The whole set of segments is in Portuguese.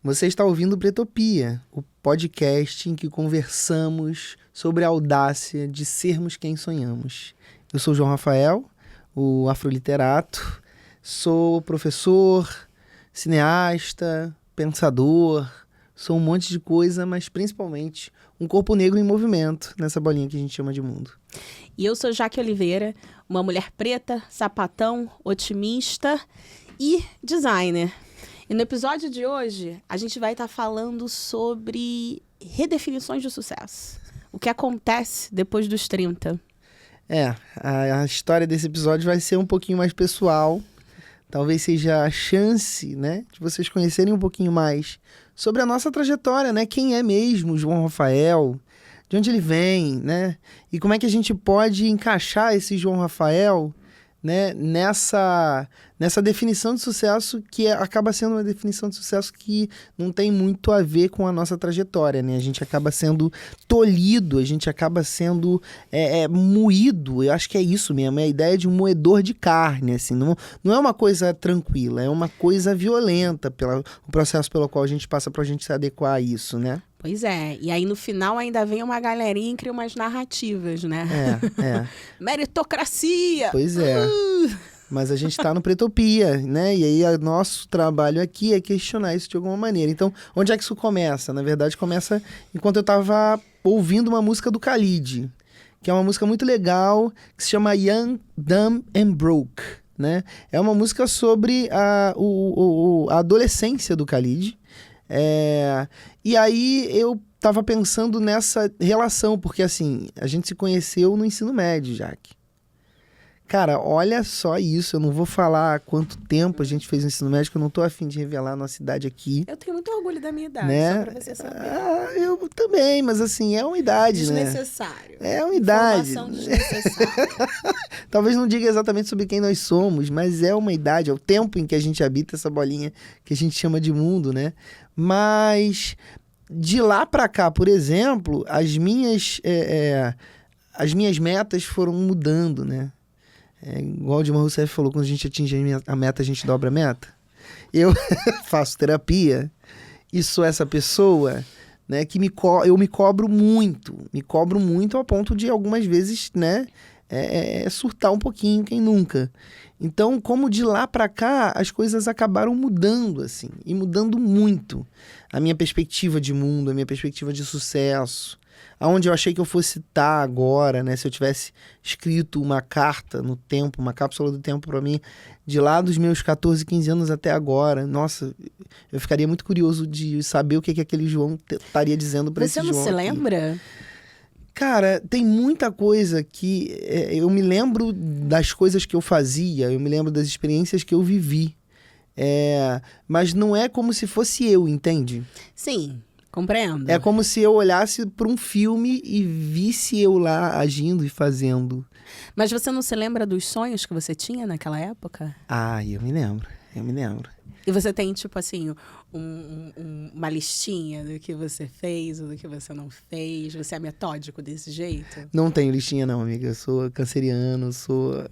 Você está ouvindo Pretopia, o podcast em que conversamos sobre a audácia de sermos quem sonhamos. Eu sou o João Rafael, o afroliterato, sou professor, cineasta, pensador, sou um monte de coisa, mas principalmente um corpo negro em movimento nessa bolinha que a gente chama de mundo. E eu sou Jaque Oliveira, uma mulher preta, sapatão, otimista e designer. E no episódio de hoje, a gente vai estar falando sobre redefinições de sucesso. O que acontece depois dos 30. A história desse episódio vai ser um pouquinho mais pessoal. Talvez seja a chance, né, de vocês conhecerem um pouquinho mais sobre a nossa trajetória, né? Quem é mesmo o João Rafael? De onde ele vem, né? E como é que a gente pode encaixar esse João Rafael, né, nessa definição de sucesso que acaba sendo uma definição de sucesso que não tem muito a ver com a nossa trajetória, né? A gente acaba sendo tolhido, a gente acaba sendo moído. Eu acho que é isso mesmo, é a ideia de um moedor de carne, assim. Não é uma coisa tranquila, é uma coisa violenta o processo pelo qual a gente passa pra gente se adequar a isso, né? Pois é, e aí no final ainda vem uma galerinha e cria umas narrativas, né? Meritocracia! Pois é. Mas a gente tá no Pretopia, né? E aí o nosso trabalho aqui é questionar isso de alguma maneira. Então, onde é que isso começa? Na verdade, começa enquanto eu tava ouvindo uma música do Khalid, que é uma música muito legal, que se chama Young, Dumb and Broke, né? É uma música sobre a adolescência do Khalid. E aí eu tava pensando nessa relação, porque assim, a gente se conheceu no ensino médio, Jaque. Cara, olha só isso, eu não vou falar quanto tempo a gente fez no ensino médio, que eu não tô afim de revelar a nossa idade aqui. Eu tenho muito orgulho da minha idade, né? só pra você saber. Eu também, mas assim, é uma idade, Desnecessário. né? É uma idade. Informação desnecessária. Talvez não diga exatamente sobre quem nós somos, mas é uma idade, é o tempo em que a gente habita essa bolinha que a gente chama de mundo, né? Mas de lá pra cá, por exemplo, as minhas metas foram mudando, né? Igual o Dilma Rousseff falou, quando a gente atinge a meta, a gente dobra a meta. Eu faço terapia e sou essa pessoa, né, que eu me cobro muito a ponto de algumas vezes, né, surtar um pouquinho, quem nunca. Então, como de lá pra cá, as coisas acabaram mudando, assim, e mudando muito. A minha perspectiva de mundo, a minha perspectiva de sucesso, aonde eu achei que eu fosse estar agora, né? Se eu tivesse escrito uma carta no tempo, uma cápsula do tempo pra mim, de lá dos meus 14, 15 anos até agora, nossa, eu ficaria muito curioso de saber o que aquele João estaria dizendo pra esse João. Você não se lembra? Cara, tem muita coisa que eu me lembro das coisas que eu fazia, eu me lembro das experiências que eu vivi. Mas não é como se fosse eu, entende? Sim, compreendo. É como se eu olhasse para um filme e visse eu lá agindo e fazendo. Mas você não se lembra dos sonhos que você tinha naquela época? Eu me lembro. E você tem, tipo assim, uma listinha do que você fez ou do que você não fez? Você é metódico desse jeito? Não tenho listinha não, amiga. Eu sou canceriano, eu sou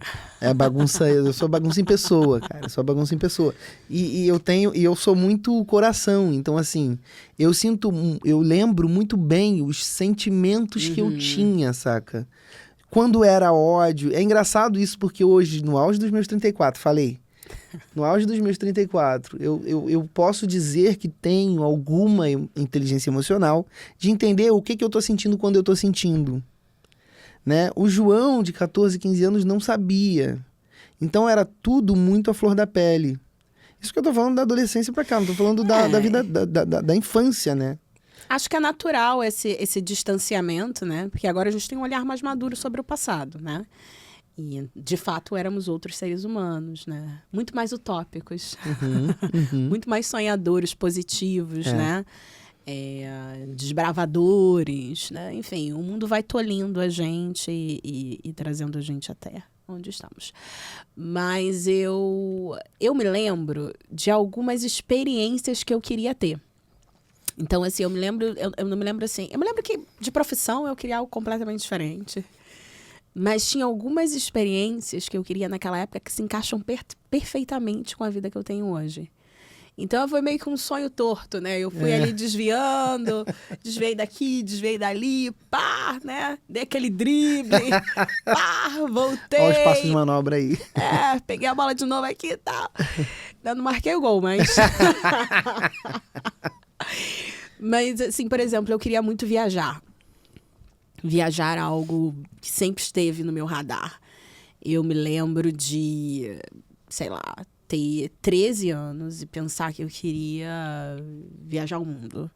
bagunça em pessoa, cara. Eu sou bagunça em pessoa. E eu sou muito coração, então assim, eu lembro muito bem os sentimentos que eu tinha, saca? Quando era ódio. É engraçado isso porque hoje, no auge dos meus 34, falei. No auge dos meus 34, eu posso dizer que tenho alguma inteligência emocional de entender o que eu tô sentindo quando eu tô sentindo, né? O João, de 14, 15 anos, não sabia. Então era tudo muito à flor da pele. Isso que eu tô falando da adolescência pra cá, não tô falando da vida, da infância, né? Acho que é natural esse distanciamento, né? Porque agora a gente tem um olhar mais maduro sobre o passado, né? E, de fato, éramos outros seres humanos, né? Muito mais utópicos, muito mais sonhadores, positivos, né? Desbravadores, né? Enfim, o mundo vai tolhindo a gente e trazendo a gente até onde estamos. Mas eu me lembro de algumas experiências que eu queria ter. Então, assim, eu não me lembro assim... Eu me lembro que, de profissão, eu queria algo completamente diferente. Mas tinha algumas experiências que eu queria naquela época que se encaixam perfeitamente com a vida que eu tenho hoje. Então foi meio que um sonho torto, né? Eu fui ali desviando, desviei daqui, desviei dali, pá, né? Dei aquele drible, pá, voltei. Olha os passos de manobra aí. Peguei a bola de novo aqui e tal. Eu não marquei o gol, mas... Mas, assim, por exemplo, eu queria muito viajar. Viajar era algo que sempre esteve no meu radar. Eu me lembro de, sei lá, ter 13 anos e pensar que eu queria viajar o mundo.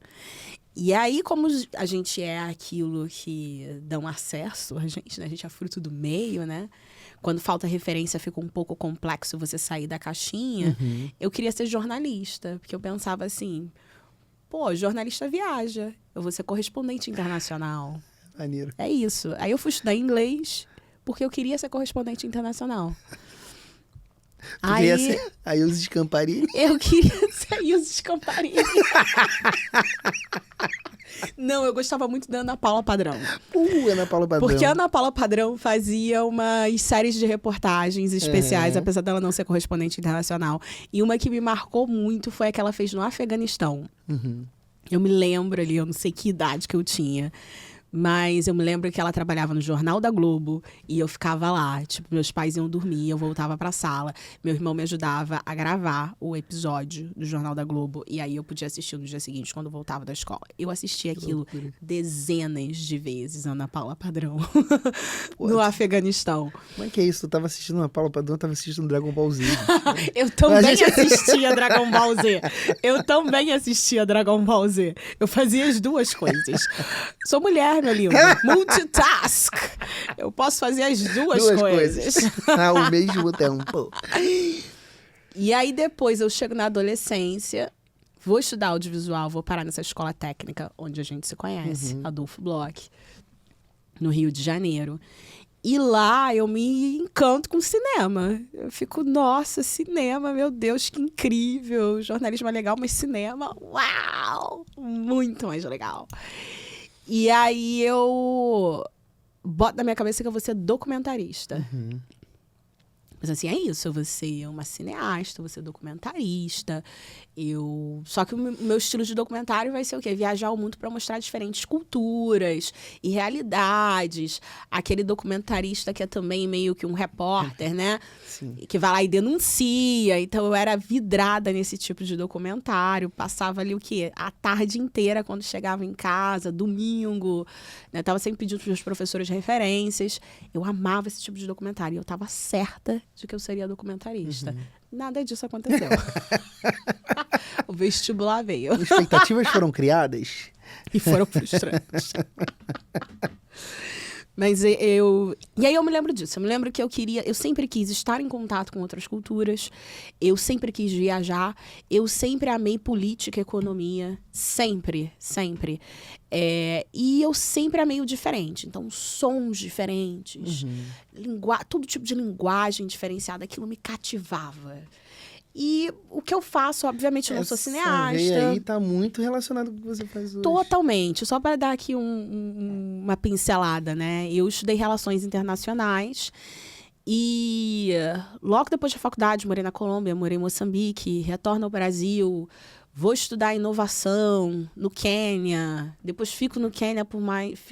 E aí, como a gente é aquilo que dão acesso a gente, né? A gente é fruto do meio, né? Quando falta referência, fica um pouco complexo você sair da caixinha. Eu queria ser jornalista, porque eu pensava assim... Pô, jornalista viaja. Eu vou ser correspondente internacional. Maneiro. É isso. Aí eu fui estudar inglês porque eu queria ser correspondente internacional. Aí a Ilse Scamparini. Eu queria ser a Ilse Scamparini. Não, eu gostava muito da Ana Paula Padrão. Ana Paula Padrão. Porque a Ana Paula Padrão fazia umas séries de reportagens especiais, apesar dela não ser correspondente internacional. E uma que me marcou muito foi a que ela fez no Afeganistão. Eu me lembro ali, eu não sei que idade que eu tinha, mas eu me lembro que ela trabalhava no Jornal da Globo e eu ficava lá. Tipo, meus pais iam dormir, eu voltava pra sala. Meu irmão me ajudava a gravar o episódio do Jornal da Globo. E aí eu podia assistir no dia seguinte, quando eu voltava da escola. Eu assisti aquilo dezenas de vezes, Ana Paula Padrão, no Afeganistão. Como é que é isso? Tu tava assistindo Ana Paula Padrão, tava assistindo Dragon Ball Z. Eu também assistia Dragon Ball Z. Eu também assistia Dragon Ball Z. Eu fazia as duas coisas. Sou mulher, meu lindo. Multitask. Eu posso fazer as duas coisas. Ao mesmo tempo. E aí depois eu chego na adolescência, vou estudar audiovisual, vou parar nessa escola técnica onde a gente se conhece, Adolfo Bloch, no Rio de Janeiro. E lá eu me encanto com cinema. Eu fico, nossa, cinema, meu Deus, que incrível. Jornalismo é legal, mas cinema, uau! Muito mais legal. E aí eu boto na minha cabeça que eu vou ser documentarista. Mas assim, é isso, eu vou ser uma cineasta, vou ser documentarista. Só que o meu estilo de documentário vai ser o quê? Viajar o mundo para mostrar diferentes culturas e realidades. Aquele documentarista que é também meio que um repórter, né? Sim. Que vai lá e denuncia. Então eu era vidrada nesse tipo de documentário. Passava ali o quê? A tarde inteira quando chegava em casa, domingo. Né? Tava sempre pedindo para os meus professores referências. Eu amava esse tipo de documentário. E eu tava certa de que eu seria documentarista. Nada disso aconteceu. O vestibular veio. As expectativas foram criadas? E foram frustrantes. Mas E aí eu me lembro disso. Eu me lembro que eu sempre quis estar em contato com outras culturas. Eu sempre quis viajar. Eu sempre amei política e economia. Sempre, sempre. E eu sempre amei o diferente. Então, sons diferentes. Todo tipo de linguagem diferenciada. Aquilo me cativava. E o que eu faço, obviamente, eu não sou cineasta. Essa aí tá muito relacionado com o que você faz hoje. Totalmente. Só para dar aqui uma pincelada, né? Eu estudei Relações Internacionais e logo depois da faculdade morei na Colômbia, morei em Moçambique, retorno ao Brasil, vou estudar inovação no Quênia, depois fico no Quênia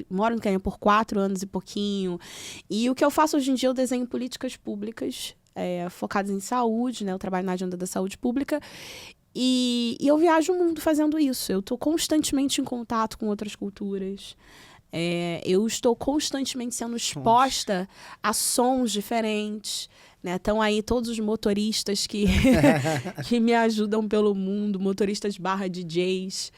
moro no Quênia por 4 anos e pouquinho. E o que eu faço hoje em dia, eu desenho políticas públicas focadas em saúde, né? Eu trabalho na agenda da saúde pública. E eu viajo o mundo fazendo isso. Eu estou constantemente em contato com outras culturas. Eu estou constantemente sendo exposta a sons diferentes. Né? Estão aí todos os motoristas que me ajudam pelo mundo, motoristas / DJs.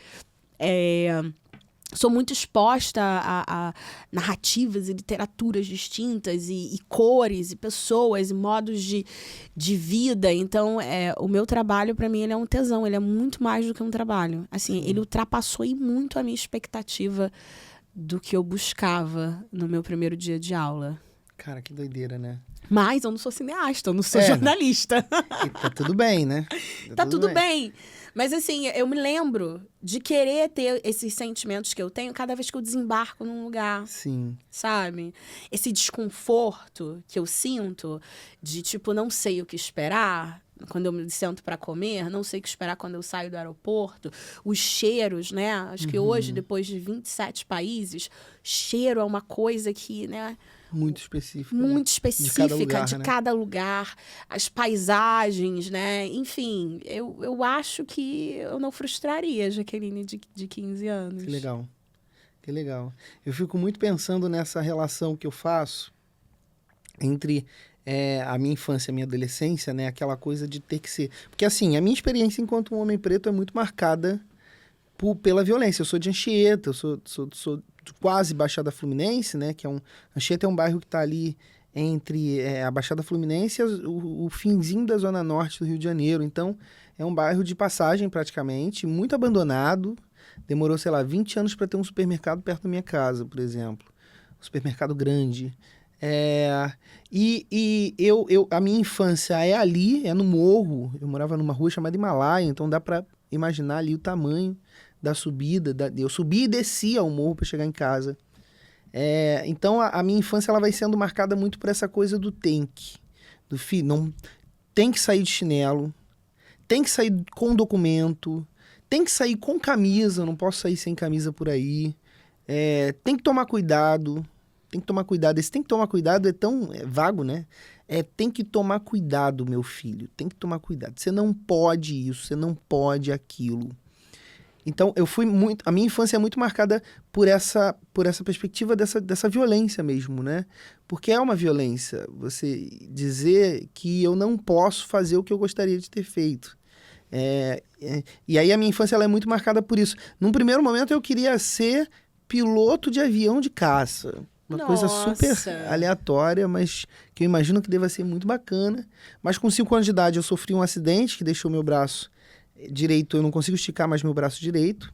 Sou muito exposta a narrativas e literaturas distintas e cores e pessoas e modos de vida. Então, o meu trabalho, para mim, ele é um tesão. Ele é muito mais do que um trabalho. Assim, ele ultrapassou muito a minha expectativa do que eu buscava no meu primeiro dia de aula. Cara, que doideira, né? Mas eu não sou cineasta, eu não sou jornalista. E tá tudo bem, né? Tá tudo bem. Mas assim, eu me lembro de querer ter esses sentimentos que eu tenho cada vez que eu desembarco num lugar. Sim. Sabe? Esse desconforto que eu sinto de, tipo, não sei o que esperar, quando eu me sento para comer, não sei o que esperar quando eu saio do aeroporto, os cheiros, né? Acho que hoje, depois de 27 países, cheiro é uma coisa que, né? Muito específica. Muito né? específica de né? cada lugar, as paisagens, né? Enfim, eu acho que eu não frustraria a Jaqueline de 15 anos. Que legal. Que legal. Eu fico muito pensando nessa relação que eu faço entre a minha infância e a minha adolescência, né? Aquela coisa de ter que ser... Porque, assim, a minha experiência enquanto um homem preto é muito marcada pela violência. Eu sou de Anchieta, eu sou de quase Baixada Fluminense, né? Que Anchieta é um bairro que está ali entre a Baixada Fluminense e o finzinho da Zona Norte do Rio de Janeiro. Então, é um bairro de passagem, praticamente, muito abandonado. Demorou, sei lá, 20 anos para ter um supermercado perto da minha casa, por exemplo. Um supermercado grande. A minha infância é ali, é no morro. Eu morava numa rua chamada Himalaia, então dá para imaginar ali o tamanho da subida. Eu subia e descia ao morro para chegar em casa. Então a minha infância ela vai sendo marcada muito por essa coisa do tem que. Do filho, não tem que sair de chinelo, tem que sair com documento, tem que sair com camisa, não posso sair sem camisa por aí. Tem que tomar cuidado. Tem que tomar cuidado. Esse tem que tomar cuidado é tão vago, né? Tem que tomar cuidado, meu filho. Tem que tomar cuidado. Você não pode isso, você não pode aquilo. Então, a minha infância é muito marcada por essa perspectiva dessa violência mesmo, né? Porque é uma violência você dizer que eu não posso fazer o que eu gostaria de ter feito. E aí a minha infância ela é muito marcada por isso. Num primeiro momento, eu queria ser piloto de avião de caça. Uma coisa super aleatória, mas que eu imagino que deva ser muito bacana. Mas com 5 anos de idade eu sofri um acidente que deixou meu braço direito, eu não consigo esticar mais meu braço direito.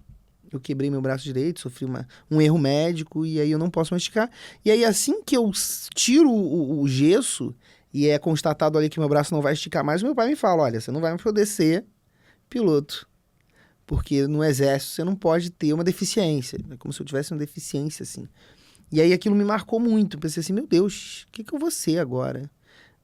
Eu quebrei meu braço direito, sofri um erro médico e aí eu não posso mais esticar. E aí assim que eu tiro o gesso e é constatado ali que meu braço não vai esticar mais, meu pai me fala, olha, você não vai poder ser piloto. Porque no exército você não pode ter uma deficiência. É como se eu tivesse uma deficiência, assim. E aí aquilo me marcou muito. Pensei assim, meu Deus, o que eu vou ser agora?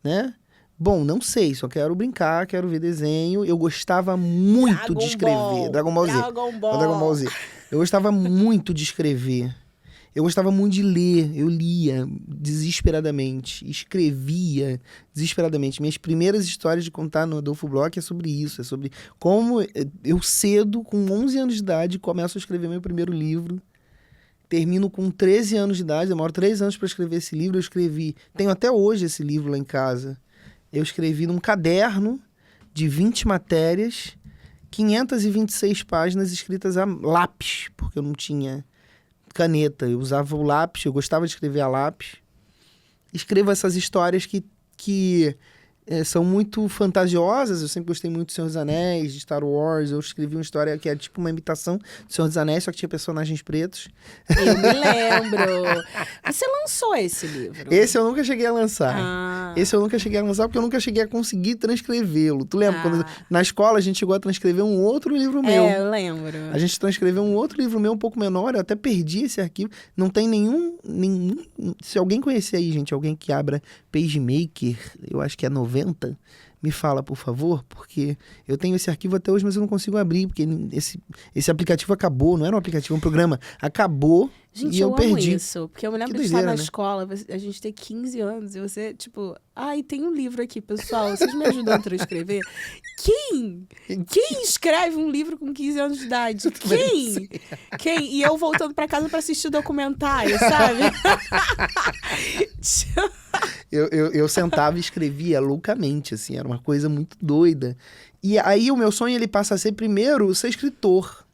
Né? Bom, não sei, só quero brincar, quero ver desenho. Eu gostava muito de escrever. Dragon Ball Z. Dragon Ball Z. Eu gostava muito de escrever. Eu gostava muito de ler. Eu lia desesperadamente. Escrevia desesperadamente. Minhas primeiras histórias de contar no Adolfo Bloch é sobre isso. É sobre como eu cedo, com 11 anos de idade, começo a escrever meu primeiro livro. Termino com 13 anos de idade, demoro 3 anos para escrever esse livro. Eu escrevi, tenho até hoje esse livro lá em casa. Eu escrevi num caderno de 20 matérias, 526 páginas escritas a lápis, porque eu não tinha caneta. Eu usava o lápis, eu gostava de escrever a lápis. Escrevo essas histórias que são muito fantasiosas. Eu sempre gostei muito de Senhor dos Anéis, de Star Wars. Eu escrevi uma história que é tipo uma imitação de Senhor dos Anéis, só que tinha personagens pretos. Eu me lembro. Você lançou esse livro? Esse eu nunca cheguei a lançar. Esse eu nunca cheguei a lançar porque eu nunca cheguei a conseguir transcrevê-lo. Tu lembra? Quando na escola a gente chegou a transcrever um outro livro meu. Eu lembro. A gente transcreveu um outro livro meu um pouco menor. Eu até perdi esse arquivo. Não tem nenhum... Se alguém conhecer aí, gente, alguém que abra PageMaker, eu acho que é 90, me fala, por favor, porque eu tenho esse arquivo até hoje, mas eu não consigo abrir, porque esse aplicativo acabou, não era um aplicativo, é um programa, acabou. Gente, e eu perdi. Amo isso, porque eu me lembro de estar na escola, a gente ter 15 anos, e você, tipo, tem um livro aqui, pessoal, vocês me ajudam a transcrever? Quem escreve um livro com 15 anos de idade? Quem? E eu voltando pra casa pra assistir o documentário, sabe? Eu sentava e escrevia loucamente, assim, era uma coisa muito doida. E aí o meu sonho, ele passa a ser, primeiro, ser escritor.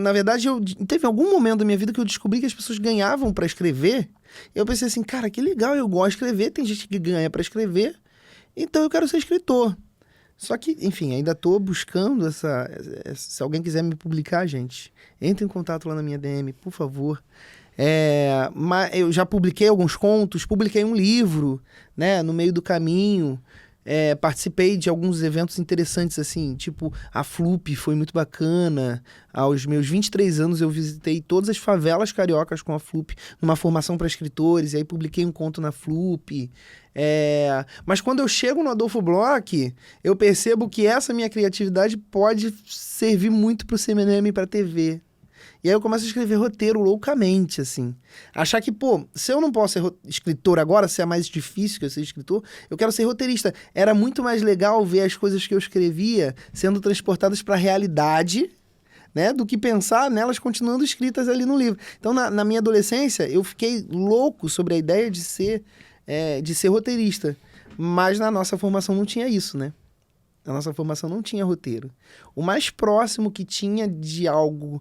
Na verdade, teve algum momento da minha vida que eu descobri que as pessoas ganhavam pra escrever. Eu pensei assim, cara, que legal, eu gosto de escrever, tem gente que ganha pra escrever, então eu quero ser escritor. Só que, enfim, ainda tô buscando se alguém quiser me publicar, gente, entre em contato lá na minha DM, por favor. Mas eu já publiquei alguns contos, publiquei um livro, né, no meio do caminho. participei de alguns eventos interessantes, assim, tipo, a FLUP foi muito bacana. Aos meus 23 anos eu visitei todas as favelas cariocas com a FLUP, numa formação para escritores, e aí publiquei um conto na FLUP. Mas quando eu chego no Adolfo Bloch, eu percebo que essa minha criatividade pode servir muito pro cinema e pra TV. E aí eu começo a escrever roteiro loucamente, assim. Achar que, pô, se eu não posso ser escritor agora, se é mais difícil que eu ser escritor, eu quero ser roteirista. Era muito mais legal ver as coisas que eu escrevia sendo transportadas para a realidade, né, do que pensar nelas continuando escritas ali no livro. Então, na minha adolescência, eu fiquei louco sobre a ideia de ser roteirista. Mas na nossa formação não tinha isso, né? Na nossa formação não tinha roteiro. O mais próximo que tinha de algo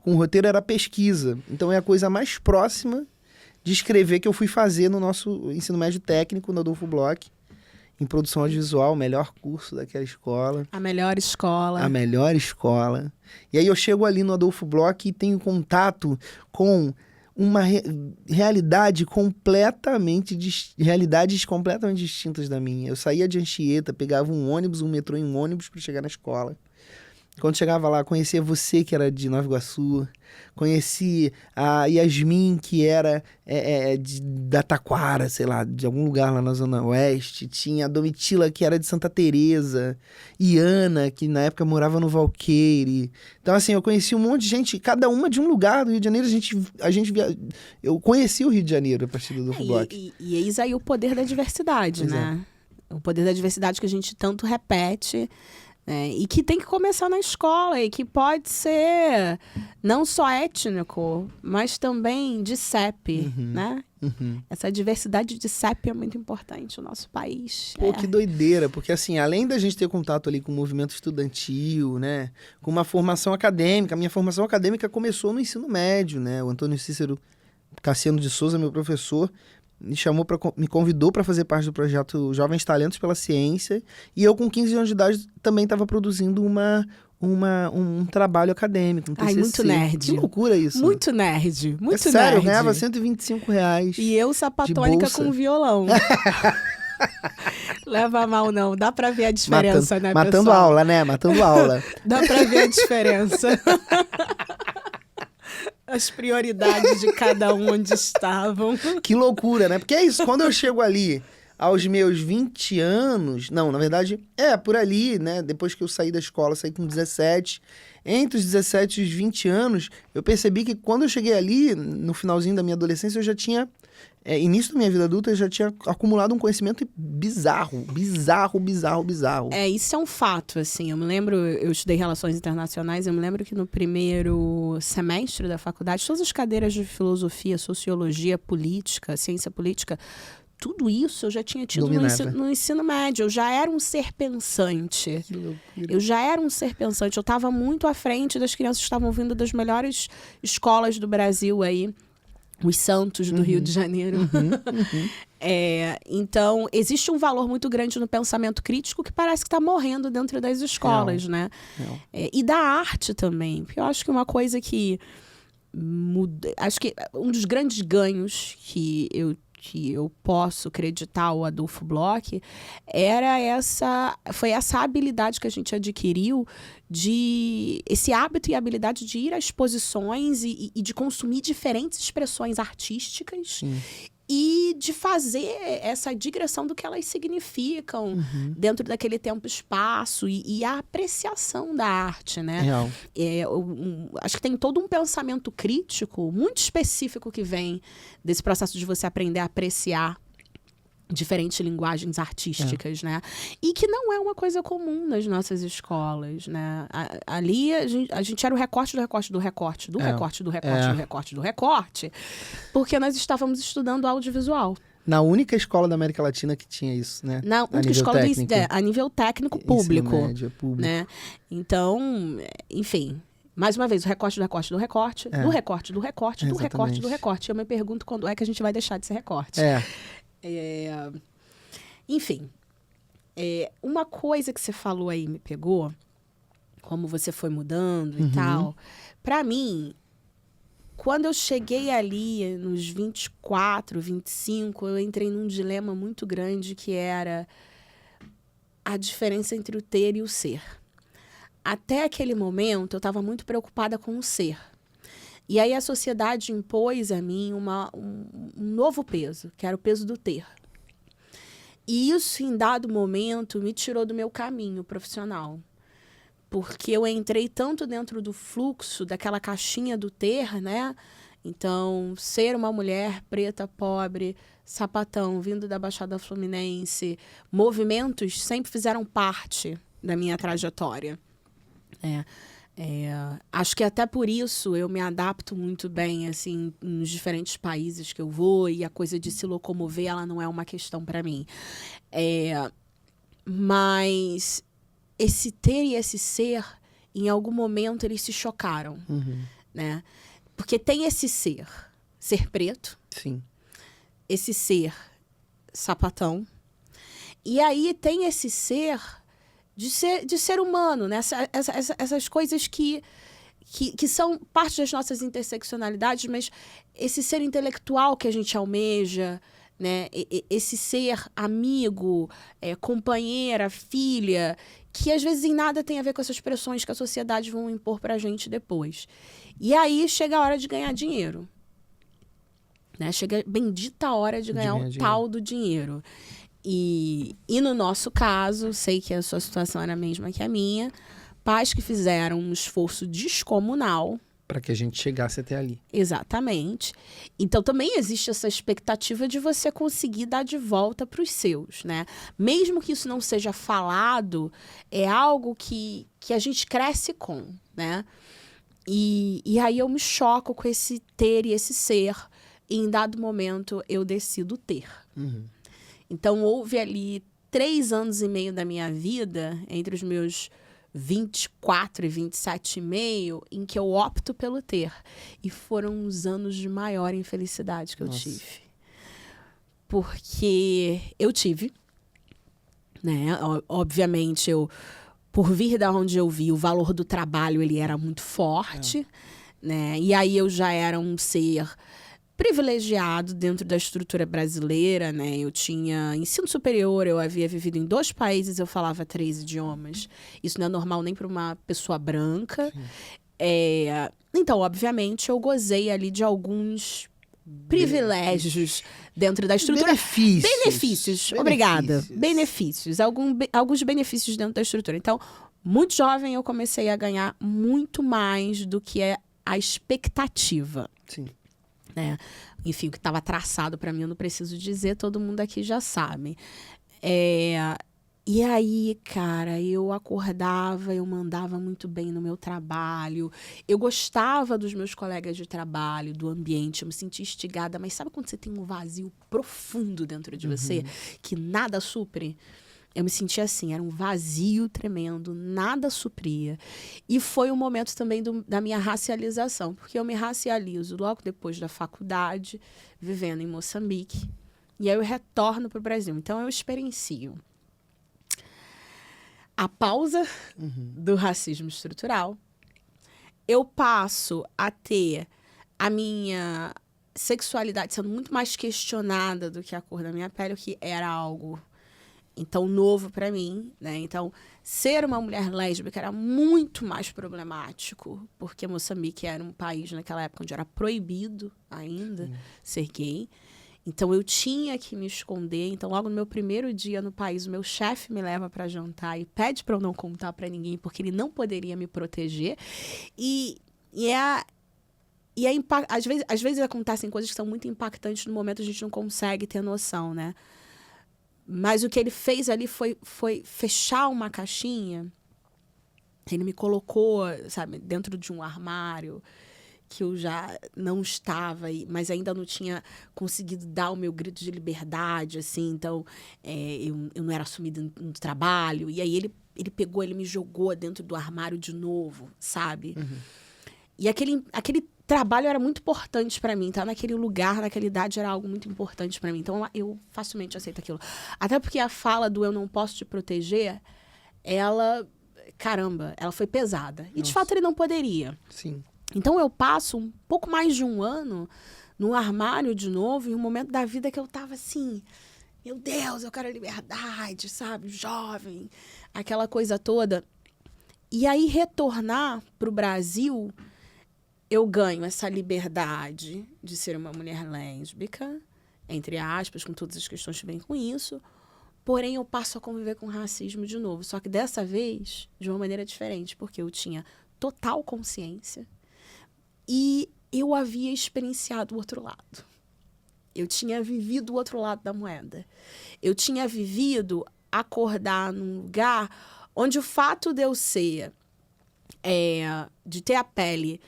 com roteiro era pesquisa. Então é a coisa mais próxima de escrever que eu fui fazer no nosso ensino médio técnico, no Adolfo Bloch, em produção audiovisual, o melhor curso daquela escola. A melhor escola. A melhor escola. E aí eu chego ali no Adolfo Bloch e tenho contato com uma realidades completamente distintas da minha. Eu saía de Anchieta, pegava um ônibus, um metrô e um ônibus para chegar na escola. Quando chegava lá, conhecia você, que era de Nova Iguaçu. Conheci a Yasmin, que era da Taquara, sei lá, de algum lugar lá na Zona Oeste. Tinha a Domitila, que era de Santa Teresa. Iana, que na época morava no Valqueire. Então, assim, eu conheci um monte de gente, cada uma de um lugar do Rio de Janeiro. Eu conheci o Rio de Janeiro a partir do Adolfo Bloch. E eis aí o poder da diversidade, né? O poder da diversidade que a gente tanto repete... e que tem que começar na escola e que pode ser não só étnico, mas também de CEP, né? Essa diversidade de CEP é muito importante no nosso país. Pô, que doideira, porque assim, além da gente ter contato ali com o movimento estudantil, né? Com uma formação acadêmica, a minha formação acadêmica começou no ensino médio, né? O Antônio Cícero Cassiano de Souza, meu professor, me convidou para fazer parte do projeto Jovens Talentos pela Ciência, e eu com 15 anos de idade também estava produzindo um trabalho acadêmico, um TCC. Ai, muito nerd. Que loucura isso. Muito nerd, muito sério, nerd. Eu ganhava R$125. E eu sapatônica com violão. Leva a mal não, dá pra ver a diferença, né, pessoal? Matando aula, né? Matando aula. Dá pra ver a diferença. As prioridades de cada um onde estavam. Que loucura, né? Porque é isso, quando eu chego ali aos meus 20 anos... Não, na verdade, por ali, né? Depois que eu saí da escola, saí com 17. Entre os 17 e os 20 anos, eu percebi que quando eu cheguei ali, no finalzinho da minha adolescência, eu já tinha... início da minha vida adulta, eu já tinha acumulado um conhecimento bizarro. Isso é um fato, assim. Eu me lembro, eu estudei Relações Internacionais, eu me lembro que no primeiro semestre da faculdade, todas as cadeiras de filosofia, sociologia, política, ciência política, tudo isso eu já tinha tido no ensino médio. Eu já era um ser pensante. Que loucura. Eu já era um ser pensante. Eu estava muito à frente das crianças que estavam vindo das melhores escolas do Brasil aí. Os Santos do Rio de Janeiro. Então, existe um valor muito grande no pensamento crítico que parece que está morrendo dentro das escolas, né? E da arte também. Porque eu acho que uma coisa que muda... Acho que um dos grandes ganhos que eu posso acreditar ao Adolfo Bloch foi essa habilidade que a gente adquiriu esse hábito e habilidade de ir a exposições e de consumir diferentes expressões artísticas. Sim. E de fazer essa digressão do que elas significam dentro daquele tempo e espaço e a apreciação da arte, né? Real. Acho que tem todo um pensamento crítico muito específico que vem desse processo de você aprender a apreciar diferentes linguagens artísticas, né? E que não é uma coisa comum nas nossas escolas, né? Ali a gente era o recorte do recorte do recorte, do recorte do recorte do recorte do recorte, porque nós estávamos estudando audiovisual. Na única escola da América Latina que tinha isso, né? Na única escola a nível técnico público. Ensino médio, público. Né? Então, enfim... Mais uma vez, o recorte do recorte do recorte, do recorte do recorte, do recorte do recorte. Eu me pergunto quando é que a gente vai deixar de ser recorte. Enfim, uma coisa que você falou aí me pegou, como você foi mudando e tal. Pra mim, quando eu cheguei ali, nos 24, 25, eu entrei num dilema muito grande, que era a diferença entre o ter e o ser. Até aquele momento, eu estava muito preocupada com o ser. E aí a sociedade impôs a mim um novo peso, que era o peso do ter. E isso, em dado momento, me tirou do meu caminho profissional. Porque eu entrei tanto dentro do fluxo, daquela caixinha do ter, né? Então, ser uma mulher preta, pobre, sapatão, vindo da Baixada Fluminense, movimentos sempre fizeram parte da minha trajetória. Acho que até por isso eu me adapto muito bem, assim, nos diferentes países que eu vou, e a coisa de se locomover, ela não é uma questão para mim. Mas esse ter e esse ser, em algum momento, eles se chocaram, né? Porque tem esse ser preto, Sim. esse ser sapatão, e aí tem esse ser de ser humano, né? Essas coisas que são parte das nossas interseccionalidades, mas esse ser intelectual que a gente almeja, né? Esse ser amigo, companheira, filha, que às vezes em nada tem a ver com essas pressões que a sociedade vão impor pra gente depois. E aí chega a hora de ganhar dinheiro. Né? Chega a bendita hora de ganhar o tal do dinheiro. E no nosso caso, sei que a sua situação era a mesma que a minha, pais que fizeram um esforço descomunal para que a gente chegasse até ali. Exatamente. Então também existe essa expectativa de você conseguir dar de volta para os seus, né? Mesmo que isso não seja falado, é algo que a gente cresce com, né? E aí eu me choco com esse ter e esse ser, e em dado momento eu decido ter. Então houve ali 3 anos e meio da minha vida, entre os meus 24 e 27,5, em que eu opto pelo ter. E foram os anos de maior infelicidade que eu tive. Porque eu tive, né? Obviamente, por vir da onde eu vi, o valor do trabalho ele era muito forte, né? E aí eu já era um ser privilegiado dentro da estrutura brasileira, né? Eu tinha ensino superior, eu havia vivido em 2 países, eu falava 3 idiomas. Isso não é normal nem para uma pessoa branca. Então, obviamente, eu gozei ali de alguns privilégios dentro da estrutura. Benefícios. Obrigada. Benefícios. Alguns benefícios dentro da estrutura. Então, muito jovem, eu comecei a ganhar muito mais do que é a expectativa. Sim. Né? Enfim, o que estava traçado para mim, eu não preciso dizer, todo mundo aqui já sabe. E aí, cara, eu acordava, eu mandava muito bem no meu trabalho, eu gostava dos meus colegas de trabalho, do ambiente, eu me sentia instigada, mas sabe quando você tem um vazio profundo dentro de você, que nada supre? Eu me sentia assim, era um vazio tremendo, nada supria. E foi um momento também da minha racialização, porque eu me racializo logo depois da faculdade, vivendo em Moçambique, e aí eu retorno para o Brasil. Então, eu experiencio a pausa do racismo estrutural, eu passo a ter a minha sexualidade sendo muito mais questionada do que a cor da minha pele, o que era algo então novo para mim, né? Então, ser uma mulher lésbica era muito mais problemático, porque Moçambique era um país naquela época onde era proibido ainda ser gay. Então, eu tinha que me esconder. Então, logo no meu primeiro dia no país, o meu chefe me leva para jantar e pede para eu não contar para ninguém, porque ele não poderia me proteger. Às vezes acontecem coisas que são muito impactantes no momento, a gente não consegue ter noção, né? Mas o que ele fez ali foi fechar uma caixinha. Ele me colocou, sabe, dentro de um armário que eu já não estava, mas ainda não tinha conseguido dar o meu grito de liberdade, assim. Então, eu não era assumida no trabalho. E aí ele pegou, ele me jogou dentro do armário de novo, sabe? E aquele trabalho era muito importante para mim, tá? Naquele lugar, naquela idade, era algo muito importante para mim. Então, eu facilmente aceito aquilo. Até porque a fala do eu não posso te proteger, ela foi pesada. E, de fato, ele não poderia. Sim. Então eu passo um pouco mais de um ano no armário de novo, em um momento da vida que eu tava assim, meu Deus, eu quero liberdade, sabe? Jovem, aquela coisa toda. E aí retornar pro Brasil, eu ganho essa liberdade de ser uma mulher lésbica, entre aspas, com todas as questões que vêm com isso. Porém, eu passo a conviver com racismo de novo. Só que dessa vez, de uma maneira diferente, porque eu tinha total consciência e eu havia experienciado o outro lado. Eu tinha vivido o outro lado da moeda. Eu tinha vivido acordar num lugar onde o fato de eu ser, de ter a pele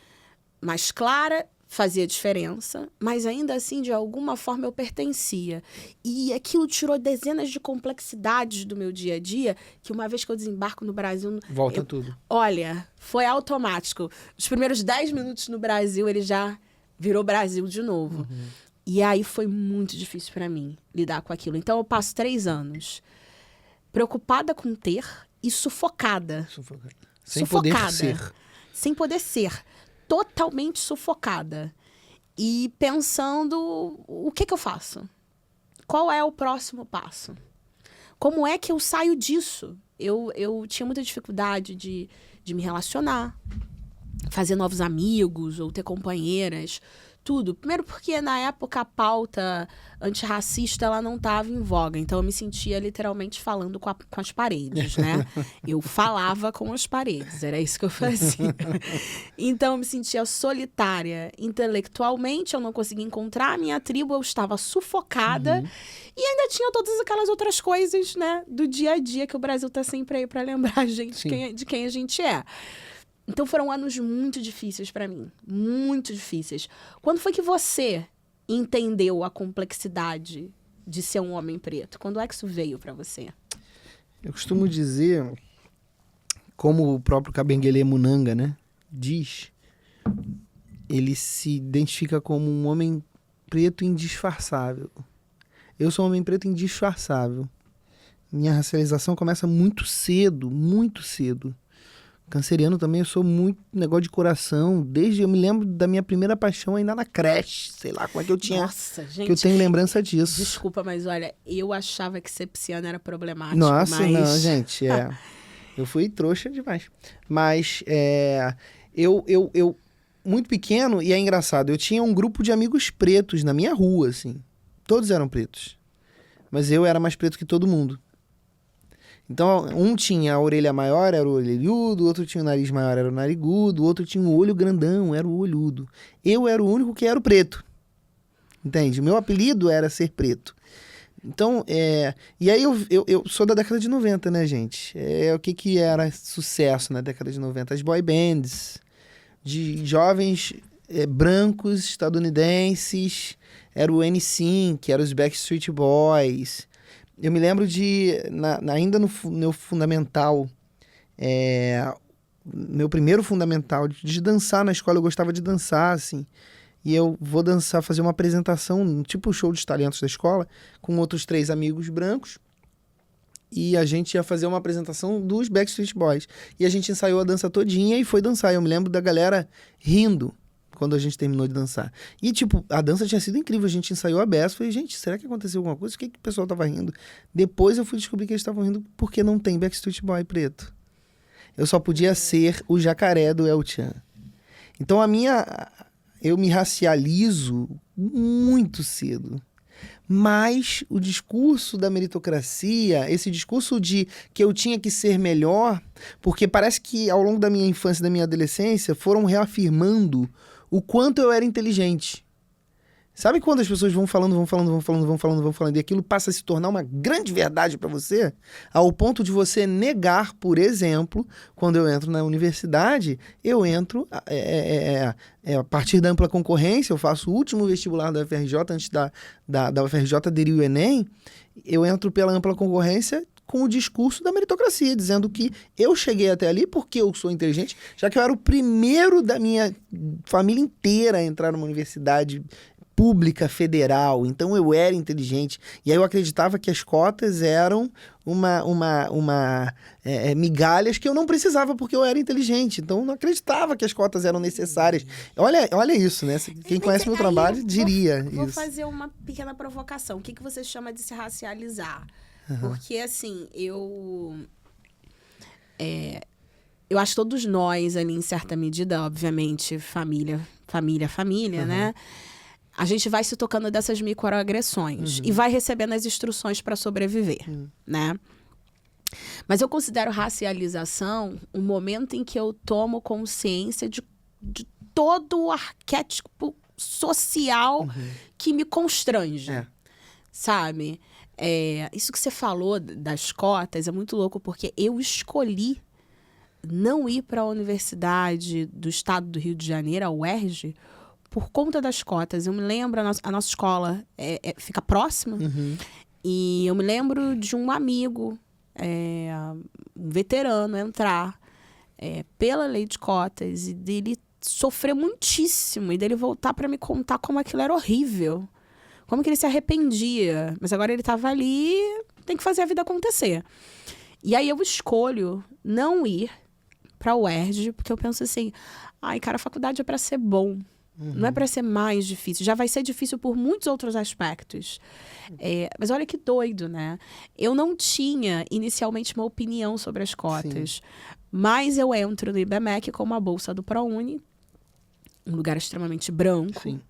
mais clara, fazia diferença, mas ainda assim, de alguma forma, eu pertencia. E aquilo tirou dezenas de complexidades do meu dia a dia, que uma vez que eu desembarco no Brasil... Volta tudo. Olha, foi automático. Os primeiros 10 minutos no Brasil, ele já virou Brasil de novo. Uhum. E aí foi muito difícil para mim lidar com aquilo. Então, eu passo 3 anos preocupada com ter e sufocada. Sem poder ser. Sem poder ser. Totalmente sufocada. E pensando, o que eu faço? Qual é o próximo passo? Como é que eu saio disso? Eu tinha muita dificuldade de me relacionar, fazer novos amigos ou ter companheiras, tudo. Primeiro porque, na época, a pauta antirracista ela não estava em voga. Então, eu me sentia literalmente falando com as paredes, né? Eu falava com as paredes. Era isso que eu fazia. Então, eu me sentia solitária. Intelectualmente, eu não conseguia encontrar a minha tribo. Eu estava sufocada. Uhum. E ainda tinha todas aquelas outras coisas, né? Do dia a dia, que o Brasil tá sempre aí para lembrar a gente de quem a gente é. Então, foram anos muito difíceis para mim. Muito difíceis. Quando foi que você entendeu a complexidade de ser um homem preto? Quando é que isso veio para você? Eu costumo dizer, como o próprio Kabengele Munanga, né, diz, ele se identifica como um homem preto indisfarçável. Eu sou um homem preto indisfarçável. Minha racialização começa muito cedo, muito cedo. Canceriano também, eu sou muito negócio de coração. Eu me lembro da minha primeira paixão ainda na creche. Sei lá como é que eu tinha. Nossa, gente. Que eu tenho lembrança disso. Desculpa, mas olha, eu achava que ser pisciana era problemático. Nossa, mas... não, gente. Eu fui trouxa demais. Mas eu muito pequeno, e é engraçado, eu tinha um grupo de amigos pretos na minha rua, assim. Todos eram pretos. Mas eu era mais preto que todo mundo. Então, um tinha a orelha maior, era o orelhudo, o outro tinha o nariz maior, era o narigudo, o outro tinha o olho grandão, era o olhudo. Eu era o único que era o preto. Entende? Meu apelido era ser preto. Então, e aí eu sou da década de 90, né, gente? O que era sucesso na década de 90? As boy bands de jovens brancos estadunidenses, era o NSYNC, era os Backstreet Boys. Eu me lembro ainda no meu fundamental, meu primeiro fundamental, de dançar na escola. Eu gostava de dançar, assim. E eu vou dançar, fazer uma apresentação, tipo show de talentos da escola, com outros 3 amigos brancos. E a gente ia fazer uma apresentação dos Backstreet Boys. E a gente ensaiou a dança todinha e foi dançar. Eu me lembro da galera rindo quando a gente terminou de dançar. E, tipo, a dança tinha sido incrível. A gente ensaiou a beça. Falei, gente, será que aconteceu alguma coisa? Por que o pessoal tava rindo? Depois eu fui descobrir que eles estavam rindo porque não tem Backstreet Boy preto. Eu só podia ser o jacaré do El Chan. Então, eu me racializo muito cedo. Mas o discurso da meritocracia, esse discurso de que eu tinha que ser melhor, porque parece que ao longo da minha infância e da minha adolescência foram reafirmando o quanto eu era inteligente. Sabe quando as pessoas vão falando, e aquilo passa a se tornar uma grande verdade para você? Ao ponto de você negar, por exemplo, quando eu entro na universidade, eu entro a partir da ampla concorrência, eu faço o último vestibular da UFRJ, antes da UFRJ aderir o Enem, eu entro pela ampla concorrência com o discurso da meritocracia, dizendo que eu cheguei até ali porque eu sou inteligente, já que eu era o primeiro da minha família inteira a entrar numa universidade pública federal, então eu era inteligente. E aí eu acreditava que as cotas eram migalhas que eu não precisava porque eu era inteligente. Então eu não acreditava que as cotas eram necessárias. Olha isso, né? Quem conhece meu trabalho diria isso. Vou fazer uma pequena provocação. O que você chama de se racializar? Porque, assim, eu acho que todos nós ali, em certa medida, obviamente, família, né? A gente vai se tocando dessas microagressões e vai recebendo as instruções para sobreviver, né? Mas eu considero racialização um momento em que eu tomo consciência de todo o arquétipo social que me constrange, sabe? Isso que você falou das cotas é muito louco, porque eu escolhi não ir para a Universidade do Estado do Rio de Janeiro, a UERJ, por conta das cotas. Eu me lembro, a nossa escola fica próxima, e eu me lembro de um amigo, um veterano, entrar pela lei de cotas e dele sofrer muitíssimo e dele voltar para me contar como aquilo era horrível, como que ele se arrependia, mas agora ele estava ali, tem que fazer a vida acontecer. E aí eu escolho não ir para a UERJ, porque eu penso assim, ai, cara, a faculdade é para ser bom. Não é para ser mais difícil. Já vai ser difícil por muitos outros aspectos. Mas olha que doido, né? Eu não tinha, inicialmente, uma opinião sobre as cotas. Sim. Mas eu entro no IBMEC com uma bolsa do ProUni. Um lugar extremamente branco. Sim.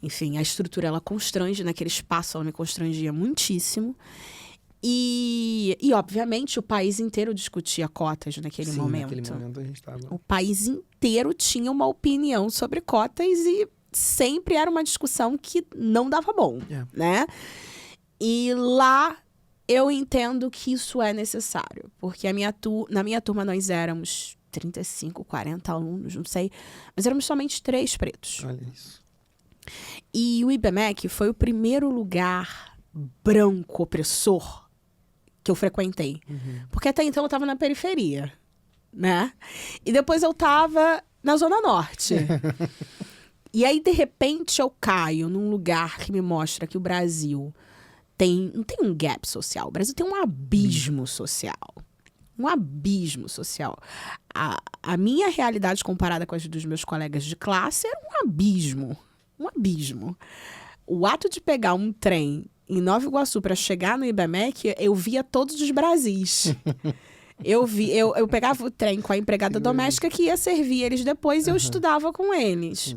Enfim, a estrutura, ela constrange. Naquele espaço, ela me constrangia muitíssimo. E obviamente, o país inteiro discutia cotas naquele momento. Naquele momento a gente estava... O país inteiro tinha uma opinião sobre cotas e sempre era uma discussão que não dava bom, né? E lá eu entendo que isso é necessário, porque na minha turma nós éramos 35, 40 alunos, não sei, mas éramos somente 3 pretos. Olha isso. E o IBMEC foi o primeiro lugar branco opressor que eu frequentei. Porque até então eu estava na periferia, né? E depois eu estava na Zona Norte. E aí, de repente, eu caio num lugar que me mostra que o Brasil não tem um gap social. O Brasil tem um abismo social. Um abismo social. A minha realidade comparada com as dos meus colegas de classe era um abismo. Um abismo. O ato de pegar um trem em Nova Iguaçu para chegar no IBMEC, eu via todos os Brasis. Eu pegava o trem com a empregada doméstica que ia servir eles depois e eu estudava com eles.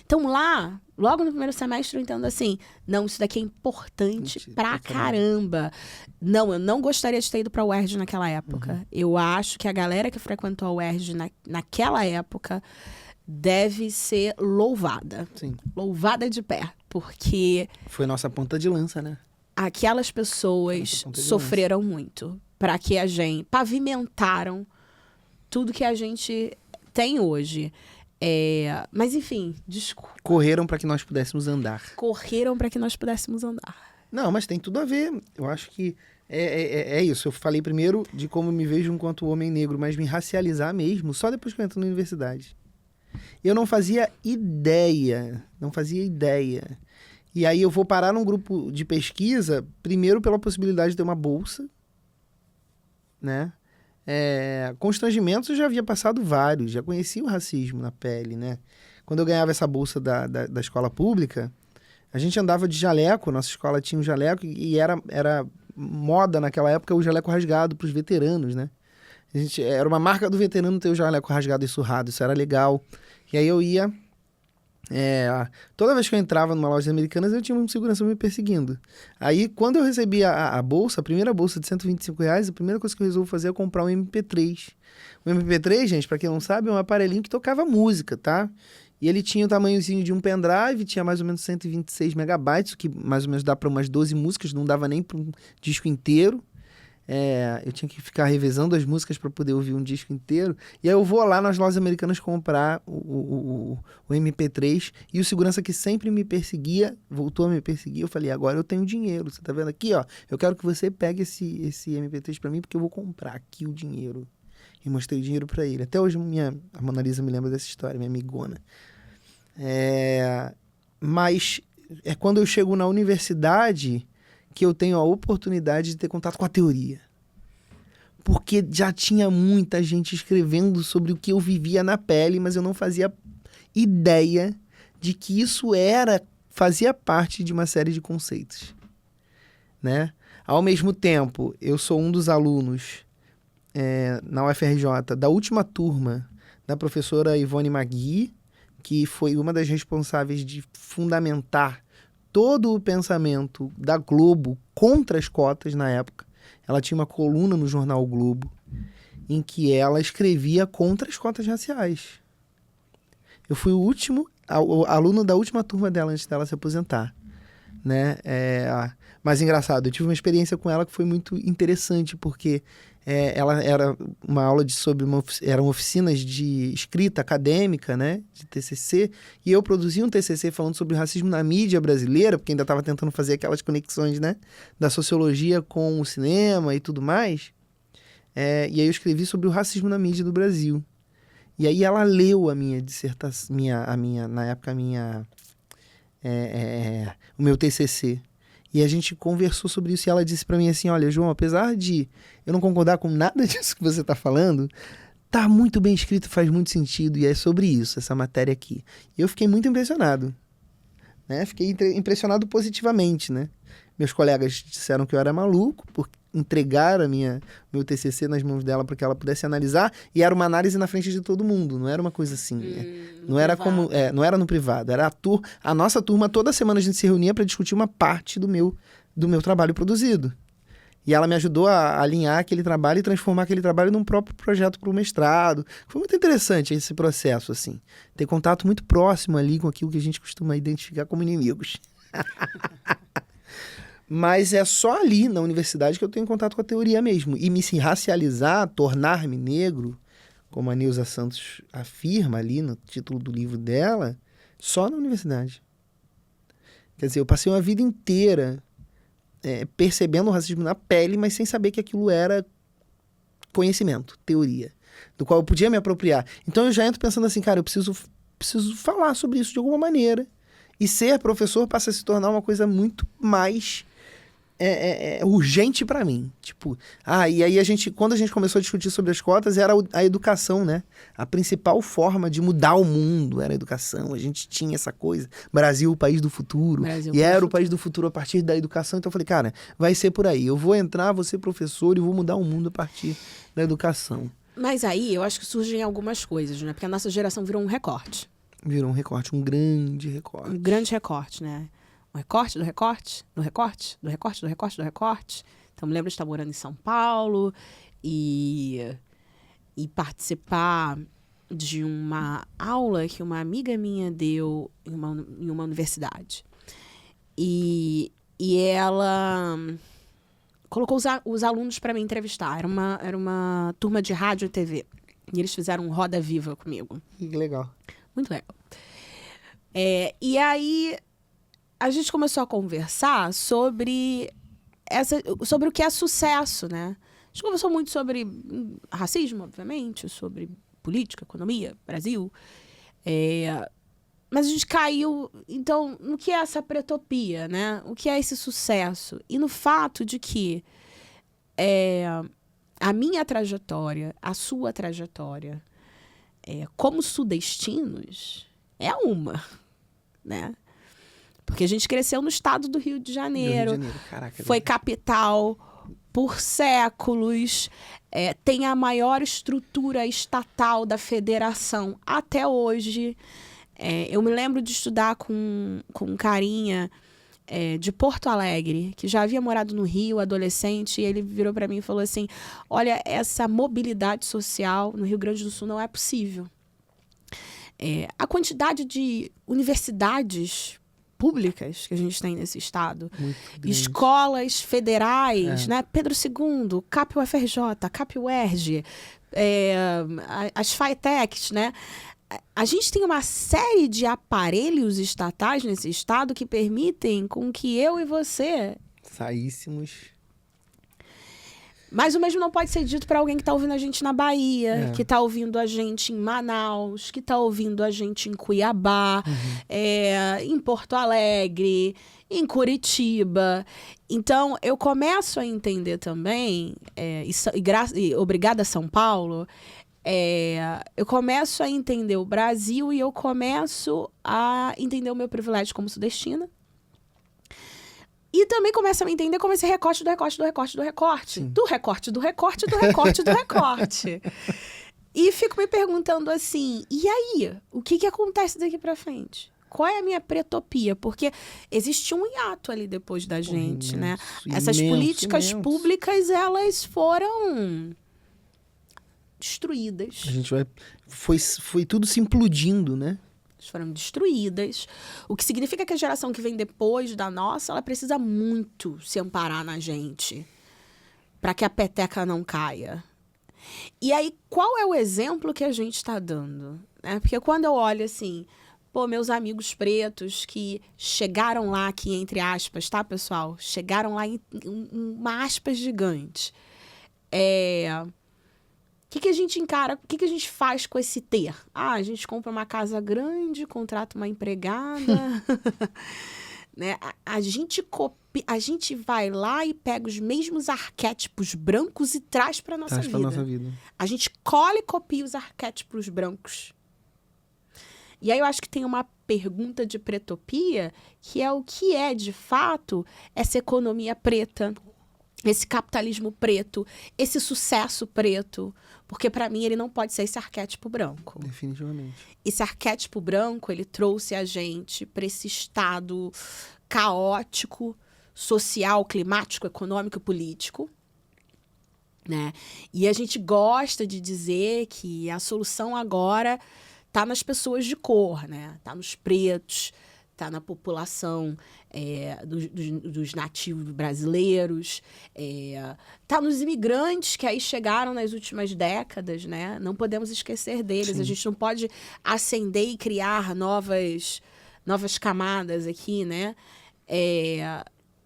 Então lá, logo no primeiro semestre, eu entendo assim, não, isso daqui é importante pra caramba. Não, eu não gostaria de ter ido pra UERJ naquela época. Eu acho que a galera que frequentou a UERJ naquela época deve ser louvada. Sim. Louvada de pé, porque... Foi nossa ponta de lança, né? Aquelas pessoas sofreram muito para que a gente... Pavimentaram tudo que a gente tem hoje. Mas, enfim, desculpa. Correram para que nós pudéssemos andar. Correram para que nós pudéssemos andar. Não, mas tem tudo a ver. Eu acho que é isso. Eu falei primeiro de como eu me vejo enquanto homem negro, mas me racializar mesmo só depois que eu entro na universidade. Eu não fazia ideia. E aí eu vou parar num grupo de pesquisa, primeiro pela possibilidade de ter uma bolsa, né? Constrangimentos eu já havia passado vários, já conhecia o racismo na pele, né? Quando eu ganhava essa bolsa da escola pública, a gente andava de jaleco, nossa escola tinha um jaleco e era moda naquela época o jaleco rasgado para os veteranos, né? Era uma marca do veterano ter o jaleco rasgado e surrado, isso era legal. E aí eu ia... toda vez que eu entrava numa loja americana, eu tinha um segurança me perseguindo. Aí, quando eu recebi a bolsa, a primeira bolsa de R$125, a primeira coisa que eu resolvi fazer é comprar um MP3. O MP3, gente, pra quem não sabe, é um aparelhinho que tocava música, tá? E ele tinha o tamanhozinho de um pendrive, tinha mais ou menos 126 megabytes, o que mais ou menos dá para umas 12 músicas, não dava nem para um disco inteiro. Eu tinha que ficar revezando as músicas para poder ouvir um disco inteiro. E aí eu vou lá nas lojas americanas comprar o MP3. E o segurança que sempre me perseguia, voltou a me perseguir. Eu falei, agora eu tenho dinheiro. Você tá vendo aqui, ó? Eu quero que você pegue esse MP3 para mim, porque eu vou comprar aqui o dinheiro. E mostrei o dinheiro para ele. Até hoje a Mona Lisa me lembra dessa história, minha amigona. Mas é quando eu chego na universidade que eu tenho a oportunidade de ter contato com a teoria. Porque já tinha muita gente escrevendo sobre o que eu vivia na pele, mas eu não fazia ideia de que isso fazia parte de uma série de conceitos, né? Ao mesmo tempo, eu sou um dos alunos na UFRJ da última turma da professora Ivone Magui, que foi uma das responsáveis de fundamentar todo o pensamento da Globo contra as cotas na época. Ela tinha uma coluna no jornal o Globo em que ela escrevia contra as cotas raciais. Eu fui o último aluno da última turma dela antes dela se aposentar, né? Mas engraçado, eu tive uma experiência com ela que foi muito interessante, porque ela era uma aula eram oficinas de escrita acadêmica, né? De TCC, e eu produzi um TCC falando sobre o racismo na mídia brasileira, porque ainda estava tentando fazer aquelas conexões, né? Da sociologia com o cinema e tudo mais. E aí eu escrevi sobre o racismo na mídia do Brasil. E aí ela leu a minha dissertação, na época, o meu TCC. E a gente conversou sobre isso e ela disse pra mim assim, olha, João, apesar de eu não concordar com nada disso que você tá falando, tá muito bem escrito, faz muito sentido, e é sobre isso, essa matéria aqui. E eu fiquei muito impressionado, né? Fiquei impressionado positivamente, né? Meus colegas disseram que eu era maluco por entregar meu TCC nas mãos dela para que ela pudesse analisar, e era uma análise na frente de todo mundo, não era uma coisa assim, não era como, não era no privado, era a nossa turma, toda semana a gente se reunia para discutir uma parte do meu trabalho produzido. E ela me ajudou a alinhar aquele trabalho e transformar aquele trabalho num próprio projeto para o mestrado. Foi muito interessante esse processo, assim. Ter contato muito próximo ali com aquilo que a gente costuma identificar como inimigos. Mas é só ali, na universidade, que eu tenho contato com a teoria mesmo. E me se racializar, tornar-me negro, como a Neuza Santos afirma ali no título do livro dela, só na universidade. Quer dizer, eu passei uma vida inteira percebendo o racismo na pele, mas sem saber que aquilo era conhecimento, teoria, do qual eu podia me apropriar. Então eu já entro pensando assim, cara, eu preciso falar sobre isso de alguma maneira. E ser professor passa a se tornar uma coisa muito mais urgente para mim. Tipo, e aí quando a gente começou a discutir sobre as cotas, era a educação, né? A principal forma de mudar o mundo era a educação. A gente tinha essa coisa. Brasil, o país do futuro. O país do futuro a partir da educação. Então eu falei, cara, vai ser por aí. Eu vou entrar, vou ser professor e vou mudar o mundo a partir da educação. Mas aí eu acho que surgem algumas coisas, né? Porque a nossa geração virou um recorte. Virou um recorte, um grande recorte. Um grande recorte, né? Um recorte do recorte, do recorte, do recorte, do recorte, do recorte. Então, me lembro de estar morando em São Paulo e participar de uma aula que uma amiga minha deu em uma universidade. E ela colocou os alunos para me entrevistar. Era uma turma de rádio e TV. E eles fizeram um Roda Viva comigo. Que legal. Muito legal. E aí, a gente começou a conversar sobre o que é sucesso, né? A gente conversou muito sobre racismo, obviamente, sobre política, economia, Brasil. Mas a gente caiu, então, no que é essa pretopia, né? O que é esse sucesso? E no fato de que a minha trajetória, a sua trajetória, como sudestinos, é uma, né? Porque a gente cresceu no estado do Rio de Janeiro. Caraca, foi capital por séculos, tem a maior estrutura estatal da federação até hoje. Eu me lembro de estudar com um carinha de Porto Alegre, que já havia morado no Rio, adolescente, e ele virou para mim e falou assim, olha, essa mobilidade social no Rio Grande do Sul não é possível. A quantidade de universidades públicas que a gente tem nesse estado, escolas federais, né? Pedro II, CAP UFRJ, CAP UERJ, as FATECs, né? A gente tem uma série de aparelhos estatais nesse estado que permitem com que eu e você saíssemos. Mas o mesmo não pode ser dito para alguém que tá ouvindo a gente na Bahia, que tá ouvindo a gente em Manaus, que tá ouvindo a gente em Cuiabá, em Porto Alegre, em Curitiba. Então, eu começo a entender também, e obrigada São Paulo, eu começo a entender o Brasil e eu começo a entender o meu privilégio como sudestina. E também começa a entender como esse recorte do recorte do recorte do recorte. Sim. Do recorte do recorte do recorte do recorte. E fico me perguntando assim, e aí? O que acontece daqui pra frente? Qual é a minha pretopia? Porque existe um hiato ali depois da gente, né? Essas políticas públicas, elas foram destruídas. A gente foi tudo se implodindo, né? Foram destruídas, o que significa que a geração que vem depois da nossa, ela precisa muito se amparar na gente, para que a peteca não caia. E aí, qual é o exemplo que a gente está dando? Porque quando eu olho assim, meus amigos pretos que chegaram lá aqui, entre aspas, tá, pessoal? Chegaram lá em uma aspas gigante. O que a gente encara, o que a gente faz com esse ter? A gente compra uma casa grande, contrata uma empregada. Né? A gente vai lá e pega os mesmos arquétipos brancos e traz para nossa vida. A gente colhe e copia os arquétipos brancos. E aí eu acho que tem uma pergunta de pretopia, que é o que é, de fato, essa economia preta, esse capitalismo preto, esse sucesso preto. Porque, para mim, ele não pode ser esse arquétipo branco. Definitivamente. Esse arquétipo branco, ele trouxe a gente para esse estado caótico, social, climático, econômico e político. Né? E a gente gosta de dizer que a solução agora está nas pessoas de cor, né? Está nos pretos, está na população dos nativos brasileiros, está nos imigrantes que aí chegaram nas últimas décadas, né? Não podemos esquecer deles. Sim. A gente não pode acender e criar novas camadas aqui, né?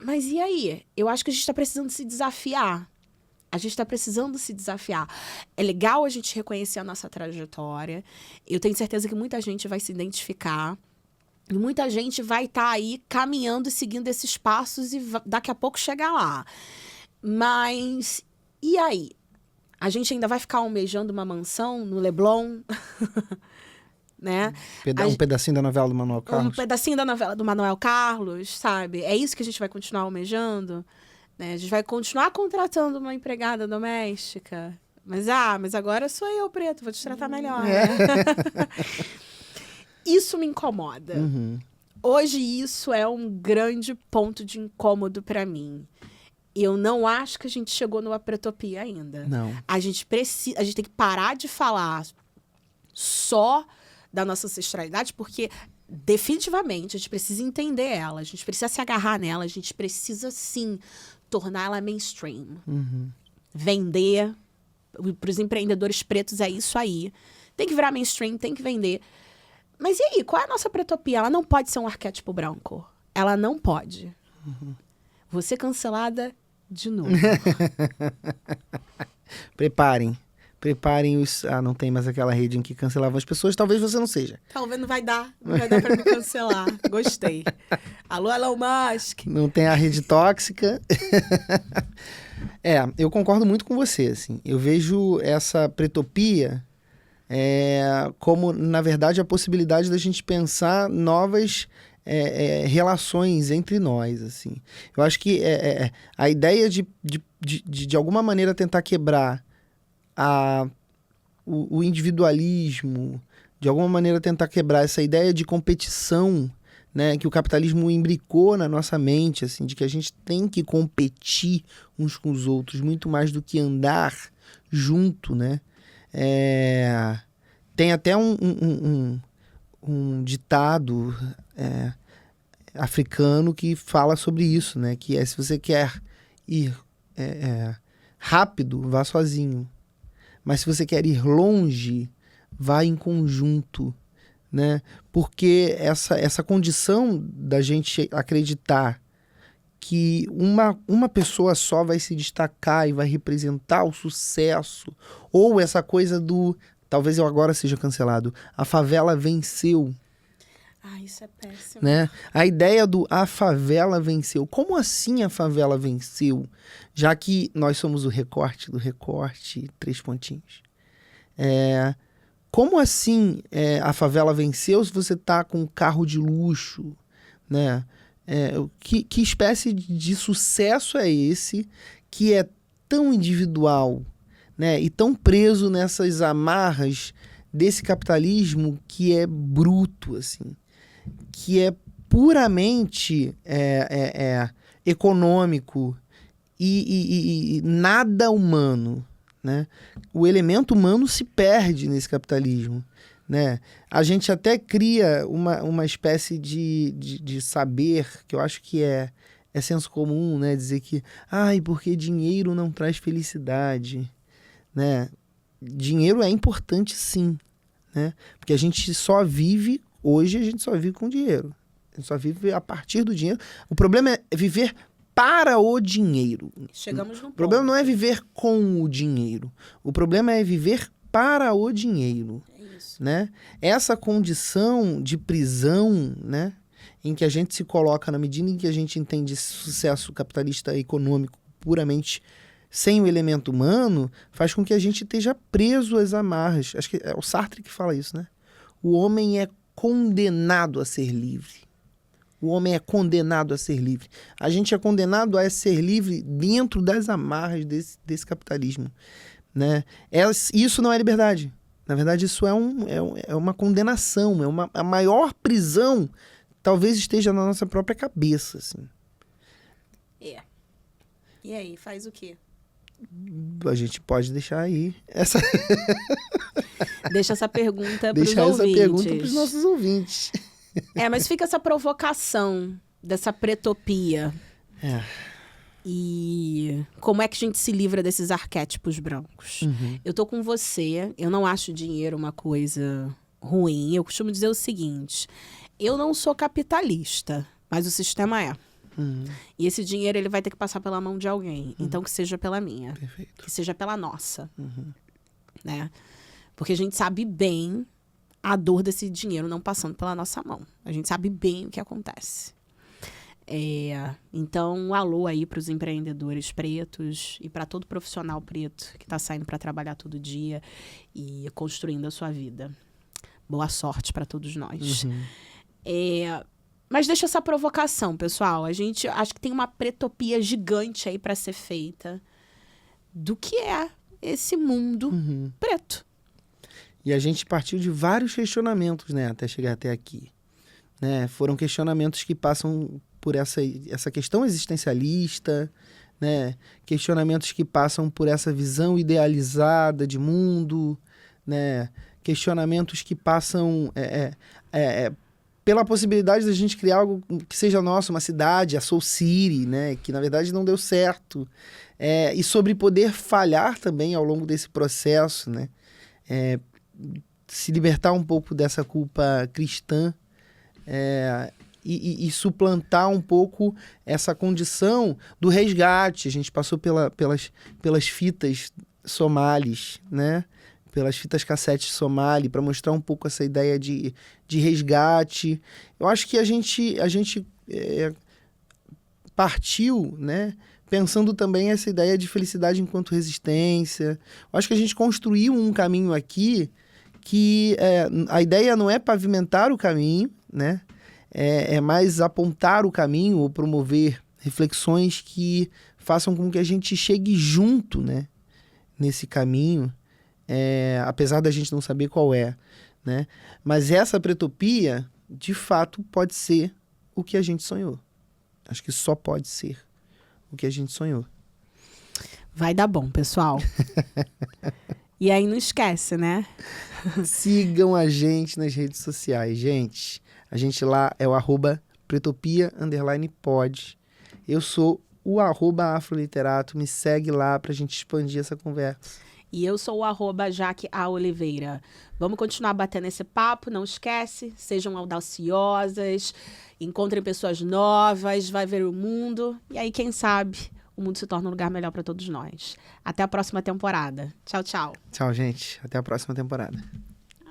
Mas e aí? Eu acho que a gente está precisando se desafiar. A gente está precisando se desafiar. É legal a gente reconhecer a nossa trajetória. Eu tenho certeza que muita gente vai se identificar. E muita gente vai estar aí caminhando e seguindo esses passos e daqui a pouco chegar lá. Mas, e aí? A gente ainda vai ficar almejando uma mansão no Leblon? Né? Um pedacinho da novela do Manuel Carlos? Um pedacinho da novela do Manuel Carlos, sabe? É isso que a gente vai continuar almejando? Né? A gente vai continuar contratando uma empregada doméstica? Mas agora sou eu, preto, vou te tratar melhor. Né? Isso me incomoda. Uhum. Hoje isso é um grande ponto de incômodo para mim. Eu não acho que a gente chegou numa pretopia ainda. Não. A gente tem que parar de falar só da nossa ancestralidade, porque definitivamente a gente precisa entender ela, a gente precisa se agarrar nela, a gente precisa sim tornar ela mainstream. Uhum. Vender. Para os empreendedores pretos é isso aí. Tem que virar mainstream, tem que vender. Mas e aí, qual é a nossa pretopia? Ela não pode ser um arquétipo branco. Ela não pode. Uhum. Vou ser cancelada de novo. Preparem os... não tem mais aquela rede em que cancelavam as pessoas. Talvez você não seja. Talvez não vai dar pra me cancelar. Gostei. Alô, Elon Musk. Não tem a rede tóxica. Eu concordo muito com você, assim. Eu vejo essa pretopia... como, na verdade, a possibilidade da gente pensar novas relações entre nós, assim. Eu acho que a ideia de alguma maneira tentar quebrar o individualismo, de alguma maneira tentar quebrar essa ideia de competição, né, que o capitalismo imbricou na nossa mente, assim, de que a gente tem que competir uns com os outros, muito mais do que andar junto, né? Tem até um ditado africano que fala sobre isso, né? Que se você quer ir rápido, vá sozinho. Mas se você quer ir longe, vá em conjunto, né? Porque essa condição da gente acreditar que uma pessoa só vai se destacar e vai representar o sucesso, ou essa coisa do, talvez eu agora seja cancelado, a favela venceu, Ah, isso é péssimo. né? A ideia do a favela venceu. Como assim a favela venceu? Já que nós somos o recorte do recorte, 3 pontinhos. Como assim a favela venceu se você tá com um carro de luxo, né? Que espécie de sucesso é esse que é tão individual, né? E tão preso nessas amarras desse capitalismo que é bruto, assim, que é puramente econômico e nada humano, né? O elemento humano se perde nesse capitalismo, né? A gente até cria uma espécie de saber, que eu acho que é senso comum, né? Dizer que, porque dinheiro não traz felicidade, né? Dinheiro é importante sim, né? Porque a gente só vive, hoje a gente só vive com dinheiro. A gente só vive a partir do dinheiro. O problema é viver para o dinheiro. Chegamos no ponto. O problema não é viver com o dinheiro. O problema é viver para o dinheiro. É isso. Né? Essa condição de prisão, né, em que a gente se coloca na medida em que a gente entende sucesso capitalista econômico puramente sem o elemento humano, faz com que a gente esteja preso às amarras. Acho que é o Sartre que fala isso, né? O homem é condenado a ser livre. O homem é condenado a ser livre. A gente é condenado a ser livre dentro das amarras desse capitalismo, né? Isso não é liberdade. Na verdade, isso é uma condenação, a maior prisão talvez esteja na nossa própria cabeça, assim. E aí, faz o quê? A gente pode deixar aí Deixa essa pergunta para os deixar essa ouvintes. pergunta para os nossos ouvintes. Mas fica essa provocação dessa pretopia. E como é que a gente se livra desses arquétipos brancos? Eu tô com você, eu não acho dinheiro uma coisa ruim. Eu costumo dizer o seguinte, eu não sou capitalista, mas o sistema é. E esse dinheiro ele vai ter que passar pela mão de alguém. Então que seja pela minha. Perfeito. Que seja pela nossa. Né? Porque a gente sabe bem a dor desse dinheiro não passando pela nossa mão. A gente sabe bem o que acontece. Então, um alô aí para os empreendedores pretos e para todo profissional preto que está saindo para trabalhar todo dia e construindo a sua vida. Boa sorte para todos nós. Mas deixa essa provocação, pessoal. A gente acho que tem uma pretopia gigante aí para ser feita do que é esse mundo preto. E a gente partiu de vários questionamentos, né, até chegar até aqui. Né? Foram questionamentos que passam por essa questão existencialista, né? Questionamentos que passam por essa visão idealizada de mundo, né? Questionamentos que passam pela possibilidade de a gente criar algo que seja nosso, uma cidade, a Soul City, né? Que na verdade não deu certo. E sobre poder falhar também ao longo desse processo, né? Se libertar um pouco dessa culpa cristã e suplantar um pouco essa condição do resgate. A gente passou pelas fitas somalis, né? Pelas fitas cassete somali, para mostrar um pouco essa ideia de resgate. Eu acho que a gente partiu, né? Pensando também essa ideia de felicidade enquanto resistência. Eu acho que a gente construiu um caminho aqui que a ideia não é pavimentar o caminho, né? É mais apontar o caminho ou promover reflexões que façam com que a gente chegue junto, né? Nesse caminho, apesar da gente não saber qual é, né? Mas essa pretopia, de fato, pode ser o que a gente sonhou. Acho que só pode ser o que a gente sonhou. Vai dar bom, pessoal. E aí não esquece, né? Sigam a gente nas redes sociais, gente. A gente lá é o @pretopia_pod. Eu sou o @afroliterato. Me segue lá pra gente expandir essa conversa. E eu sou o @JaqueAOliveira. Vamos continuar batendo esse papo, não esquece, sejam audaciosas, encontrem pessoas novas, vai ver o mundo. E aí, quem sabe, o mundo se torna um lugar melhor para todos nós. Até a próxima temporada. Tchau, tchau. Tchau, gente. Até a próxima temporada.